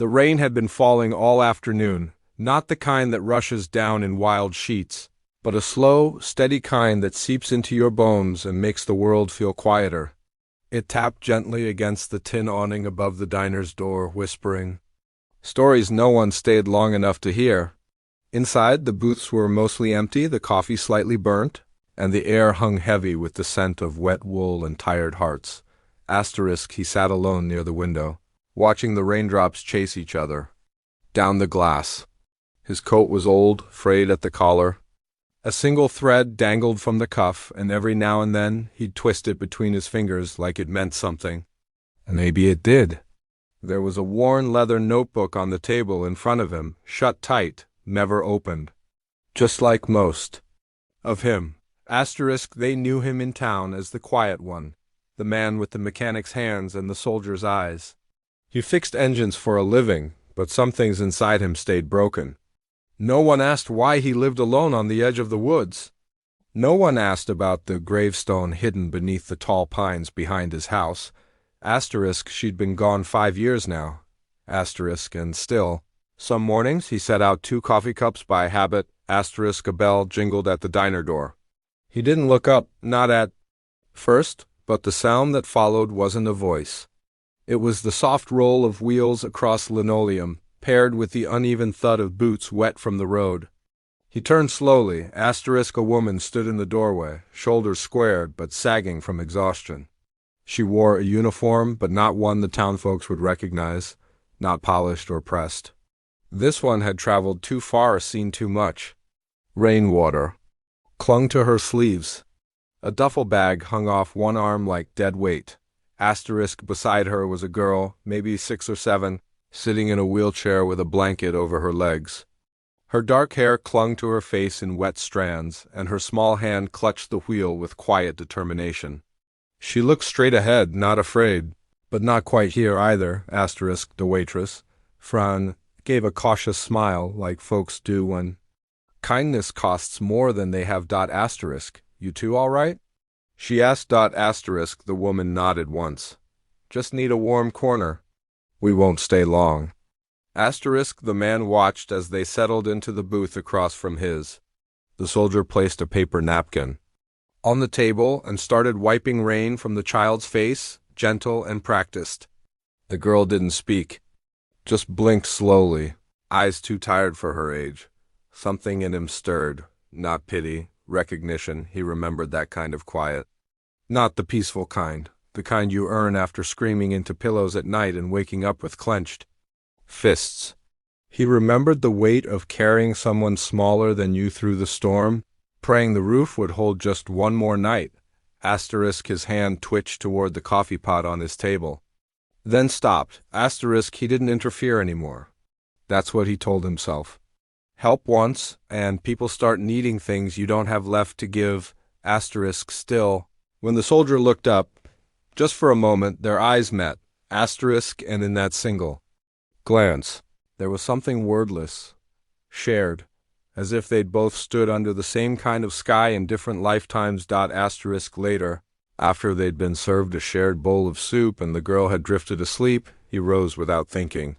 The rain had been falling all afternoon, not the kind that rushes down in wild sheets, but a slow, steady kind that seeps into your bones and makes the world feel quieter. It tapped gently against the tin awning above the diner's door, whispering stories no one stayed long enough to hear. Inside, the booths were mostly empty, the coffee slightly burnt, and the air hung heavy with the scent of wet wool and tired hearts. He sat alone near the window, watching the raindrops chase each other down the glass. His coat was old, frayed at the collar. A single thread dangled from the cuff, and every now and then he'd twist it between his fingers like it meant something. And maybe it did. There was a worn leather notebook on the table in front of him, shut tight, never opened. Just like most of him. They knew him in town as the quiet one, the man with the mechanic's hands and the soldier's eyes. He fixed engines for a living, but some things inside him stayed broken. No one asked why he lived alone on the edge of the woods. No one asked about the gravestone hidden beneath the tall pines behind his house. She'd been gone 5 years now. And still, some mornings he set out 2 coffee cups by habit. A bell jingled at the diner door. He didn't look up, not at first, but the sound that followed wasn't a voice. It was the soft roll of wheels across linoleum, paired with the uneven thud of boots wet from the road. He turned slowly. A woman stood in the doorway, shoulders squared but sagging from exhaustion. She wore a uniform, but not one the townfolks would recognize, not polished or pressed. This one had traveled too far, seen too much. Rainwater clung to her sleeves. A duffel bag hung off one arm like dead weight. Beside her was a girl, maybe 6 or 7, sitting in a wheelchair with a blanket over her legs. Her dark hair clung to her face in wet strands, and her small hand clutched the wheel with quiet determination. She looked straight ahead, not afraid, but not quite here either. The waitress, Fran, gave a cautious smile like folks do when kindness costs more than they have. You two all right? She asked. The woman nodded once. Just need a warm corner. We won't stay long. The man watched as they settled into the booth across from his. The soldier placed a paper napkin on the table and started wiping rain from the child's face, gentle and practiced. The girl didn't speak, just blinked slowly, eyes too tired for her age. Something in him stirred, not pity, recognition. He remembered that kind of quiet. Not the peaceful kind, the kind you earn after screaming into pillows at night and waking up with clenched fists. He remembered the weight of carrying someone smaller than you through the storm, praying the roof would hold just one more night. His hand twitched toward the coffee pot on his table. Then stopped. He didn't interfere anymore. That's what he told himself. Help once, and people start needing things you don't have left to give. Still. When the soldier looked up, just for a moment, their eyes met. And in that single glance, there was something wordless, shared, as if they'd both stood under the same kind of sky in different lifetimes. Later, after they'd been served a shared bowl of soup and the girl had drifted asleep, he rose without thinking.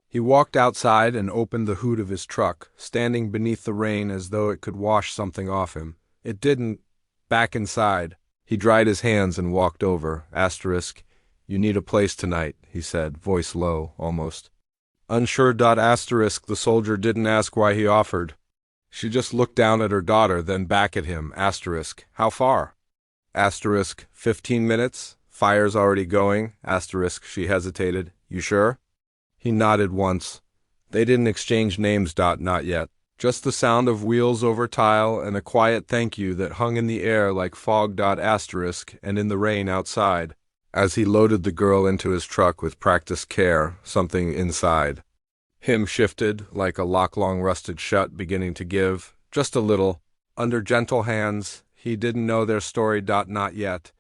He walked outside and opened the hood of his truck, standing beneath the rain as though it could wash something off him. It didn't. Back inside, he dried his hands and walked over. You need a place tonight, he said, voice low, almost unsure. The soldier didn't ask why he offered. She just looked down at her daughter, then back at him. How far? 15 minutes. Fire's already going. She hesitated. You sure? He nodded once. They didn't exchange names. Not yet. Just the sound of wheels over tile and a quiet thank you that hung in the air like fog. And in the rain outside. As he loaded the girl into his truck with practiced care, something inside him shifted, like a lock long rusted shut beginning to give, just a little, under gentle hands. He didn't know their story. Not yet.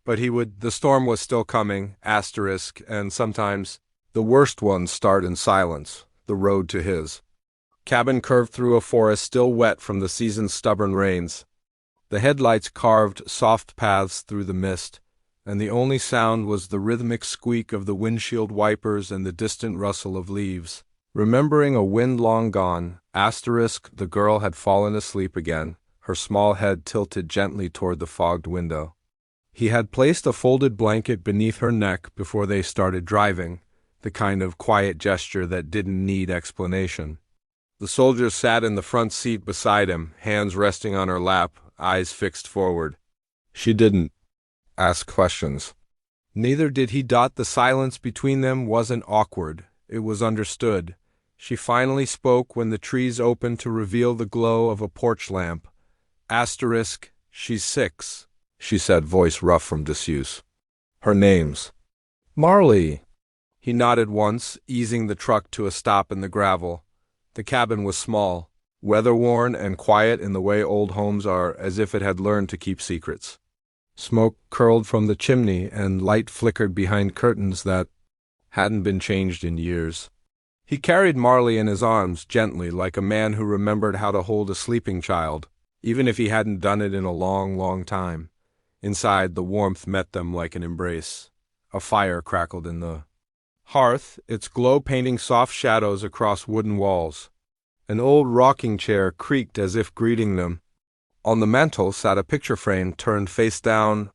But he would. The storm was still coming. And sometimes the worst ones start in silence. The road to his cabin curved through a forest still wet from the season's stubborn rains. The headlights carved soft paths through the mist, and the only sound was the rhythmic squeak of the windshield wipers and the distant rustle of leaves. Remembering a wind long gone, the girl had fallen asleep again, her small head tilted gently toward the fogged window. He had placed a folded blanket beneath her neck before they started driving, the kind of quiet gesture that didn't need explanation. The soldier sat in the front seat beside him, hands resting on her lap, eyes fixed forward. She didn't ask questions. Neither did he. The silence between them wasn't awkward, it was understood. She finally spoke when the trees opened to reveal the glow of a porch lamp. She's 6, she said, voice rough from disuse. Her name's Marley. He nodded once, easing the truck to a stop in the gravel. The cabin was small, weather-worn and quiet in the way old homes are, as if it had learned to keep secrets. Smoke curled from the chimney and light flickered behind curtains that hadn't been changed in years. He carried Marley in his arms gently, like a man who remembered how to hold a sleeping child, even if he hadn't done it in a long, long time. Inside, the warmth met them like an embrace. A fire crackled in the hearth, its glow painting soft shadows across wooden walls. An old rocking chair creaked as if greeting them. On the mantel sat a picture frame turned face down,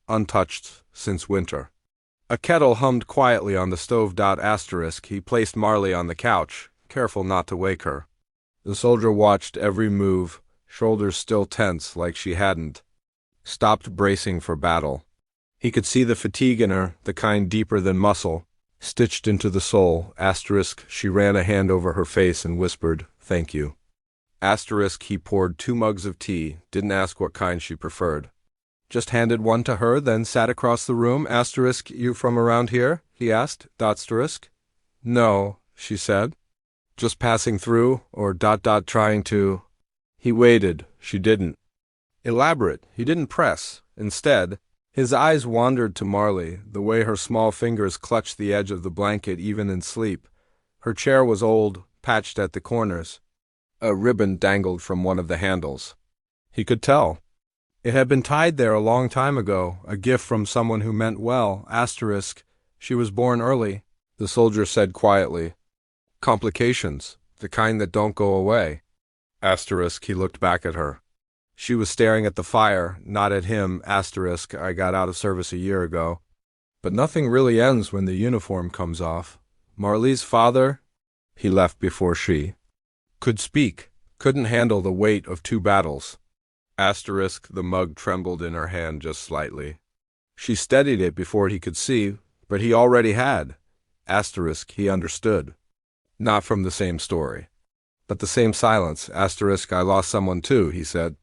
untouched since winter. A kettle hummed quietly on the stove. He placed Marley on the couch, careful not to wake her. The soldier watched every move, shoulders still tense like she hadn't stopped bracing for battle. He could see the fatigue in her, the kind deeper than muscle, stitched into the soul. She ran a hand over her face and whispered, "Thank you." He poured 2 mugs of tea, didn't ask what kind she preferred. Just handed one to her, then sat across the room. You from around here? He asked. No, she said. Just passing through, or trying to. He waited. She didn't elaborate. He didn't press. Instead, his eyes wandered to Marley, the way her small fingers clutched the edge of the blanket even in sleep. Her chair was old, patched at the corners. A ribbon dangled from one of the handles. He could tell. It had been tied there a long time ago, a gift from someone who meant well. She was born early, the soldier said quietly. Complications, the kind that don't go away. He looked back at her. She was staring at the fire, not at him. I got out of service a year ago. But nothing really ends when the uniform comes off. Marley's father, he left before she could speak, couldn't handle the weight of 2 battles. The mug trembled in her hand just slightly. She steadied it before he could see, but he already had. He understood. Not from the same story. But the same silence. I lost someone too, he said.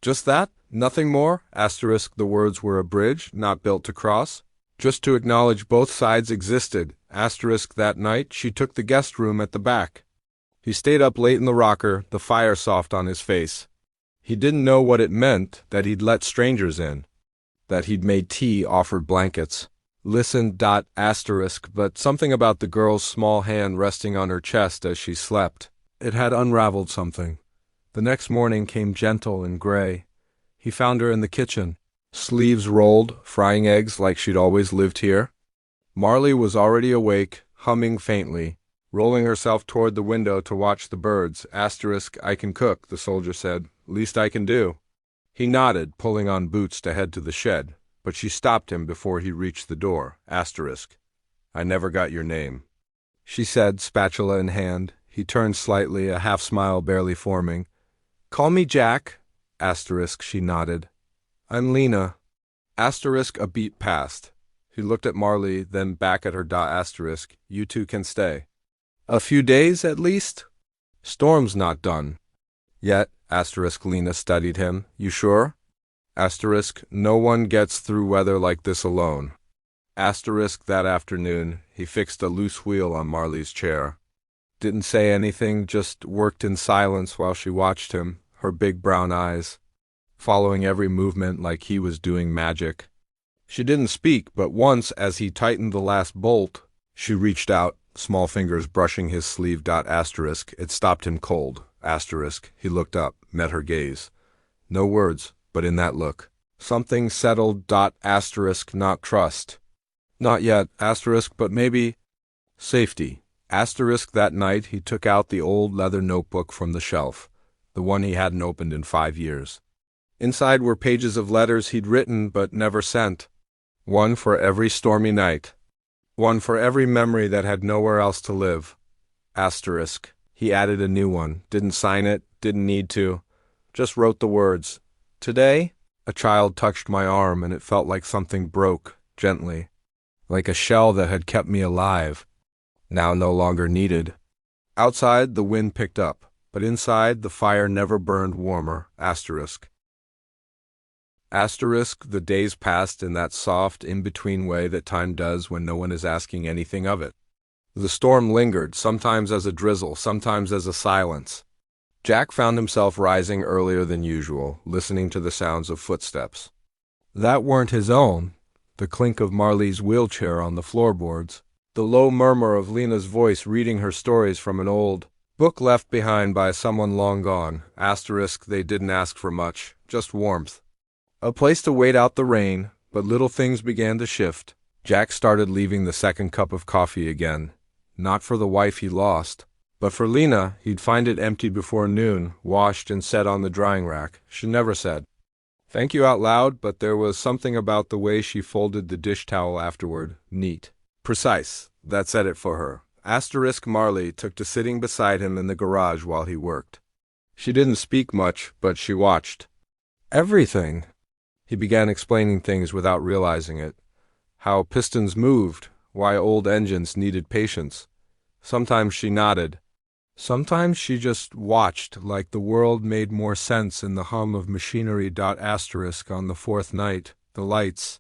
Just that? Nothing more? The words were a bridge, not built to cross. Just to acknowledge both sides existed. That night, she took the guest room at the back. He stayed up late in the rocker, the fire soft on his face. He didn't know what it meant that he'd let strangers in, that he'd made tea, offered blankets. Listened. But something about the girl's small hand resting on her chest as she slept. It had unraveled something. The next morning came gentle and gray. He found her in the kitchen, sleeves rolled, frying eggs like she'd always lived here. Marley was already awake, humming faintly, rolling herself toward the window to watch the birds. I can cook, the soldier said. Least I can do. He nodded, pulling on boots to head to the shed, but she stopped him before he reached the door. I never got your name, she said, spatula in hand. He turned slightly, a half-smile barely forming. Call me Jack. She nodded. I'm Lena. A beat passed. He looked at Marley, then back at her. You two can stay. A few days, at least? Storm's not done. Yet, Lena studied him. You sure? No one gets through weather like this alone. That afternoon, he fixed a loose wheel on Marley's chair. Didn't say anything, just worked in silence while she watched him, her big brown eyes, following every movement like he was doing magic. She didn't speak, but once, as he tightened the last bolt, she reached out, small fingers brushing his sleeve. It stopped him cold. He looked up, met her gaze. No words, but in that look, Something settled. Asterisk not trust. Not yet, asterisk, but maybe. Safety. Asterisk that night he took out the old leather notebook from the shelf, the one he hadn't opened in 5 years. Inside were pages of letters he'd written but never sent. One for every stormy night. One for every memory that had nowhere else to live. Asterisk. He added a new one, didn't sign it, didn't need to. Just wrote the words. Today? A child touched my arm and it felt like something broke, gently. Like a shell that had kept me alive. Now no longer needed. Outside, the wind picked up, but inside, the fire never burned warmer. Asterisk. Asterisk, the days passed in that soft, in-between way that time does when no one is asking anything of it. The storm lingered, sometimes as a drizzle, sometimes as a silence. Jack found himself rising earlier than usual, listening to the sounds of footsteps. That weren't his own, the clink of Marley's wheelchair on the floorboards, the low murmur of Lena's voice reading her stories from an old book left behind by someone long gone. Asterisk, they didn't ask for much, just warmth. A place to wait out the rain, but little things began to shift. Jack started leaving the second cup of coffee again. Not for the wife he lost, but for Lena. He'd find it emptied before noon, washed and set on the drying rack. She never said thank you out loud, but there was something about the way she folded the dish towel afterward. Neat. Precise. That said it for her. Asterisk Marley took to sitting beside him in the garage while he worked. She didn't speak much, but she watched. Everything. He began explaining things without realizing it. How pistons moved, why old engines needed patience. Sometimes she nodded. Sometimes she just watched, like the world made more sense in the hum of machinery. Asterisk on the fourth night, the lights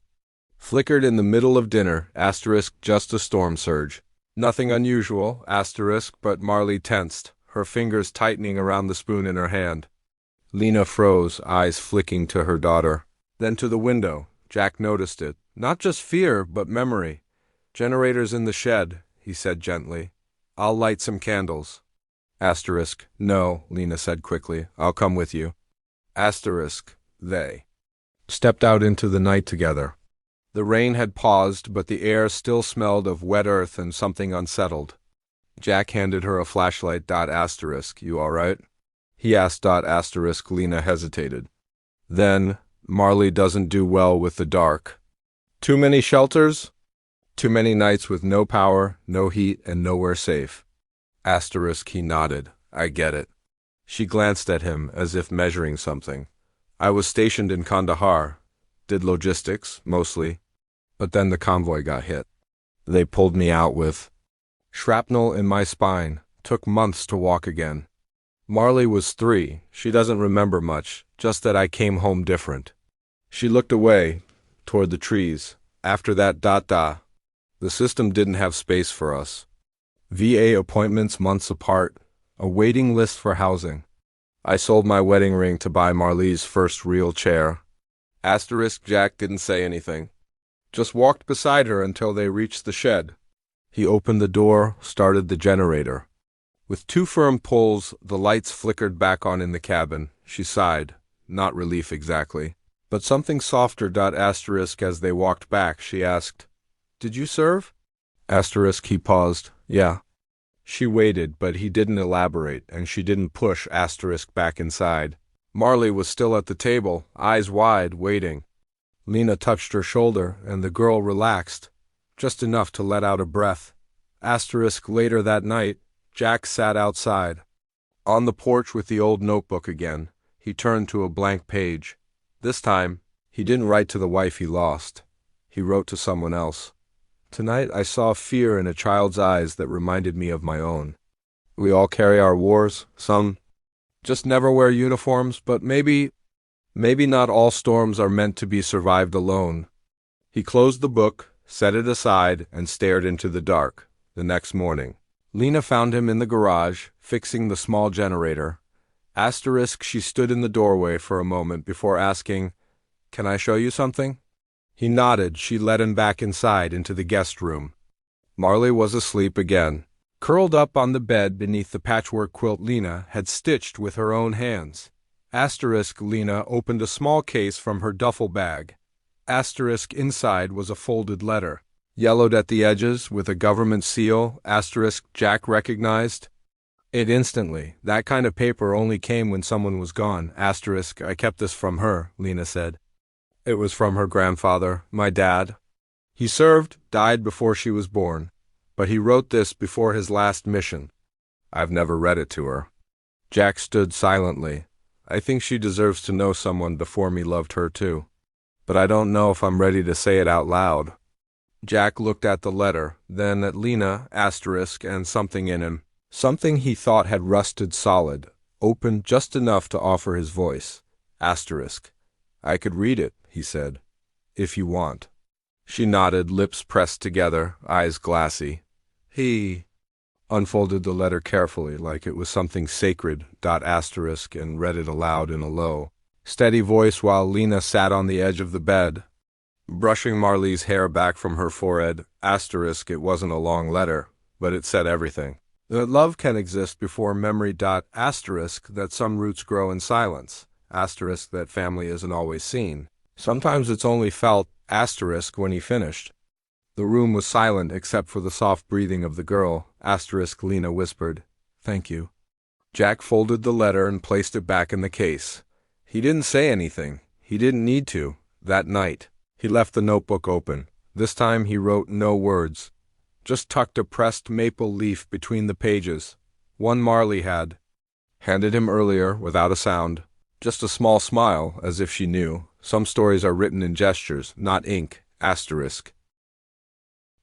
flickered in the middle of dinner. Asterisk just a storm surge. Nothing unusual, asterisk, but Marley tensed, her fingers tightening around the spoon in her hand. Lena froze, eyes flicking to her daughter. Then to the window. Jack noticed it. Not just fear, but memory. Generators in the shed, he said gently. I'll light some candles. Asterisk. No, Lena said quickly. I'll come with you. Asterisk. They stepped out into the night together. The rain had paused, but the air still smelled of wet earth and something unsettled. Jack handed her a flashlight. Asterisk. You all right? He asked. Asterisk. Lena hesitated. Then, Marley doesn't do well with the dark. Too many shelters? Too many nights with no power, no heat, and nowhere safe. Asterisk. He nodded. I get it. She glanced at him as if measuring something. I was stationed in Kandahar. Did logistics, mostly. But then the convoy got hit. They pulled me out with shrapnel in my spine. Took months to walk again. Marley was 3. She doesn't remember much, just that I came home different. She looked away, toward the trees. After that. The system didn't have space for us. VA appointments months apart. A waiting list for housing. I sold my wedding ring to buy Marley's first real chair. Asterisk. Jack didn't say anything. Just walked beside her until they reached the shed. He opened the door, started the generator. With 2 firm pulls, the lights flickered back on in the cabin. She sighed. Not relief exactly, but something softer. Asterisk. As they walked back, she asked, Did you serve? Asterisk. He paused. Yeah. She waited, but he didn't elaborate, and she didn't push Asterisk back inside. Marley was still at the table, eyes wide, waiting. Lena touched her shoulder, and the girl relaxed, just enough to let out a breath. Asterisk. Later that night, Jack sat outside. On the porch with the old notebook again, he turned to a blank page. This time, he didn't write to the wife he lost. He wrote to someone else. Tonight I saw fear in a child's eyes that reminded me of my own. We all carry our wars, some just never wear uniforms, but maybe not all storms are meant to be survived alone. He closed the book, set it aside, and stared into the dark. The next morning, Lena found him in the garage, fixing the small generator. Asterisk. She stood in the doorway for a moment before asking, Can I show you something? He nodded. She led him back inside into the guest room. Marley was asleep again, curled up on the bed beneath the patchwork quilt Lena had stitched with her own hands. Asterisk Lena opened a small case from her duffel bag. Asterisk inside was a folded letter. Yellowed at the edges with a government seal, asterisk Jack recognized it instantly. That kind of paper only came when someone was gone. Asterisk, I kept this from her, Lena said. It was from her grandfather, my dad. He served, died before she was born. But he wrote this before his last mission. I've never read it to her. Jack stood silently. I think she deserves to know someone before me loved her too. But I don't know if I'm ready to say it out loud. Jack looked at the letter, then at Lena, asterisk, and something in him. Something he thought had rusted solid, opened just enough to offer his voice. Asterisk. I could read it, he said. If you want. She nodded, lips pressed together, eyes glassy. He unfolded the letter carefully, like it was something sacred, asterisk, and read it aloud in a low, steady voice while Lena sat on the edge of the bed, brushing Marley's hair back from her forehead. Asterisk, it wasn't a long letter, but it said everything. That love can exist before memory. Asterisk, that some roots grow in silence. Asterisk, that family isn't always seen. Sometimes it's only felt. Asterisk, when he finished. The room was silent except for the soft breathing of the girl. Asterisk, Lena whispered, Thank you. Jack folded the letter and placed it back in the case. He didn't say anything. He didn't need to. That night, he left the notebook open. This time he wrote no words. Just tucked a pressed maple leaf between the pages. One Marley had handed him earlier without a sound. Just a small smile, as if she knew. Some stories are written in gestures, not ink. Asterisk.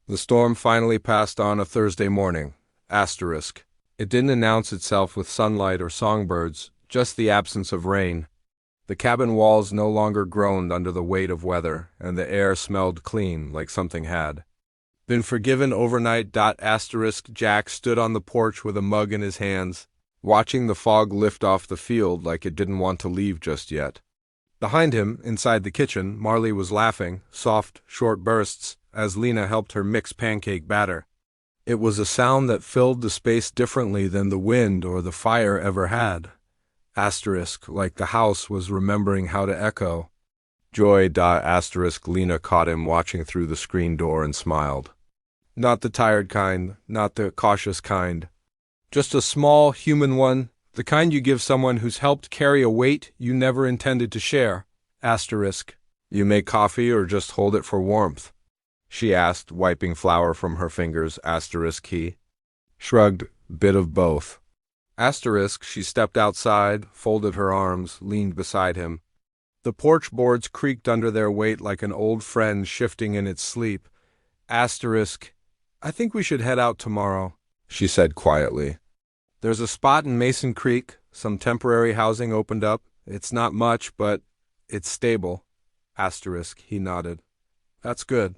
The storm finally passed on a Thursday morning. Asterisk. It didn't announce itself with sunlight or songbirds, just the absence of rain. The cabin walls no longer groaned under the weight of weather, and the air smelled clean, like something had been forgiven overnight. Asterisk. Jack stood on the porch with a mug in his hands, watching the fog lift off the field like it didn't want to leave just yet. Behind him, inside the kitchen, Marley was laughing, soft, short bursts, as Lena helped her mix pancake batter. It was a sound that filled the space differently than the wind or the fire ever had. Asterisk, like the house was remembering how to echo. Joy. Asterisk. Lena caught him watching through the screen door and smiled. Not the tired kind, not the cautious kind. Just a small, human one, the kind you give someone who's helped carry a weight you never intended to share. Asterisk. You make coffee or just hold it for warmth? She asked, wiping flour from her fingers. Asterisk. He shrugged. Bit of both. Asterisk. She stepped outside, folded her arms, leaned beside him. The porch boards creaked under their weight like an old friend shifting in its sleep. Asterisk. I think we should head out tomorrow, she said quietly. There's a spot in Mason Creek, some temporary housing opened up. It's not much, but it's stable. Asterisk. He nodded. That's good.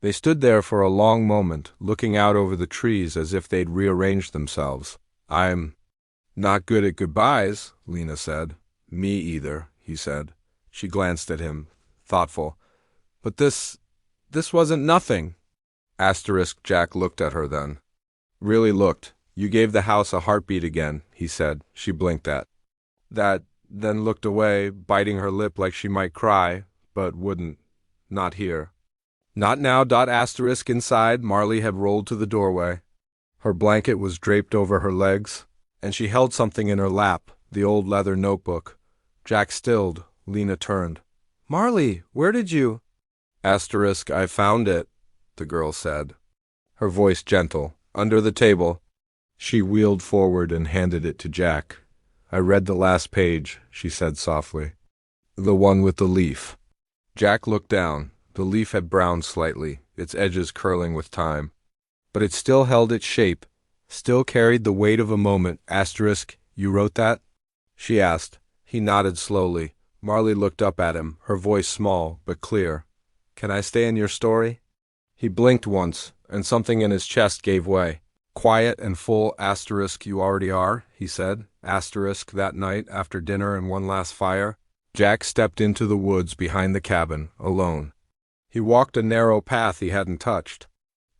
They stood there for a long moment, looking out over the trees as if they'd rearranged themselves. I'm not good at goodbyes, Lena said. Me either, he said. She glanced at him, thoughtful. But this wasn't nothing. Asterisk. Jack looked at her then. Really looked. You gave the house a heartbeat again, he said. She blinked at that, then looked away, biting her lip like she might cry, but wouldn't. Not here. Not now. Asterisk. Inside, Marley had rolled to the doorway. Her blanket was draped over her legs, and she held something in her lap, the old leather notebook. Jack stilled. Lena turned. Marley, where did you? Asterisk. I found it, the girl said, her voice gentle. Under the table. She wheeled forward and handed it to Jack. I read the last page, she said softly. The one with the leaf. Jack looked down. The leaf had browned slightly, its edges curling with time. But it still held its shape, still carried the weight of a moment. Asterisk. You wrote that? She asked. He nodded slowly. Marley looked up at him, her voice small but clear. Can I stay in your story? He blinked once, and something in his chest gave way. Quiet and full. Asterisk. You already are, he said. Asterisk. That night, after dinner and one last fire, Jack stepped into the woods behind the cabin, alone. He walked a narrow path he hadn't touched.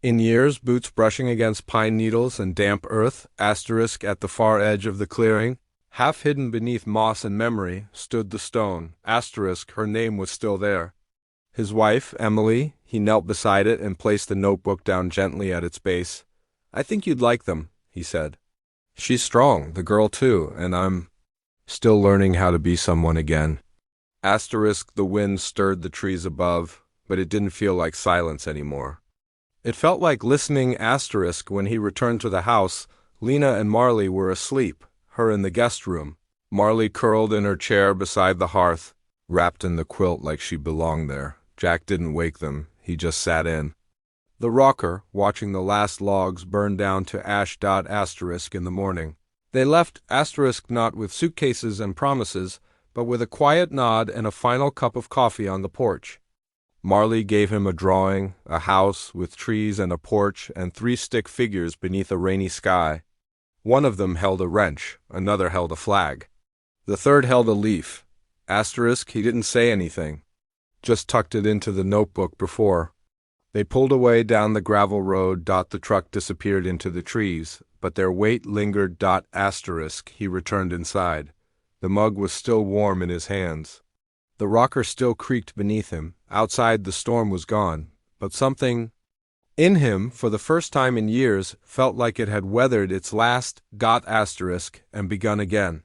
In years, boots brushing against pine needles and damp earth. Asterisk. At the far edge of the clearing, Half hidden beneath moss and memory, stood the stone, asterisk, her name was still there. His wife, Emily, he knelt beside it and placed the notebook down gently at its base. I think you'd like them, he said. She's strong, the girl too, and I'm still learning how to be someone again. Asterisk, the wind stirred the trees above, but it didn't feel like silence anymore. It felt like listening. Asterisk, when he returned to the house, Lena and Marley were asleep, her in the guest room. Marley curled in her chair beside the hearth, wrapped in the quilt like she belonged there. Jack didn't wake them, he just sat in the rocker, watching the last logs burn down to ash. Asterisk in the morning. They left asterisk not with suitcases and promises, but with a quiet nod and a final cup of coffee on the porch. Marley gave him a drawing, a house with trees and a porch and 3 stick figures beneath a rainy sky. One of them held a wrench, another held a flag. The third held a leaf. Asterisk, he didn't say anything, just tucked it into the notebook before. They pulled away down the gravel road. The truck disappeared into the trees, but their weight lingered. Asterisk, he returned inside. The mug was still warm in his hands. The rocker still creaked beneath him. Outside the storm was gone, but something in him, for the first time in years, felt like it had weathered its last. Asterisk and begun again.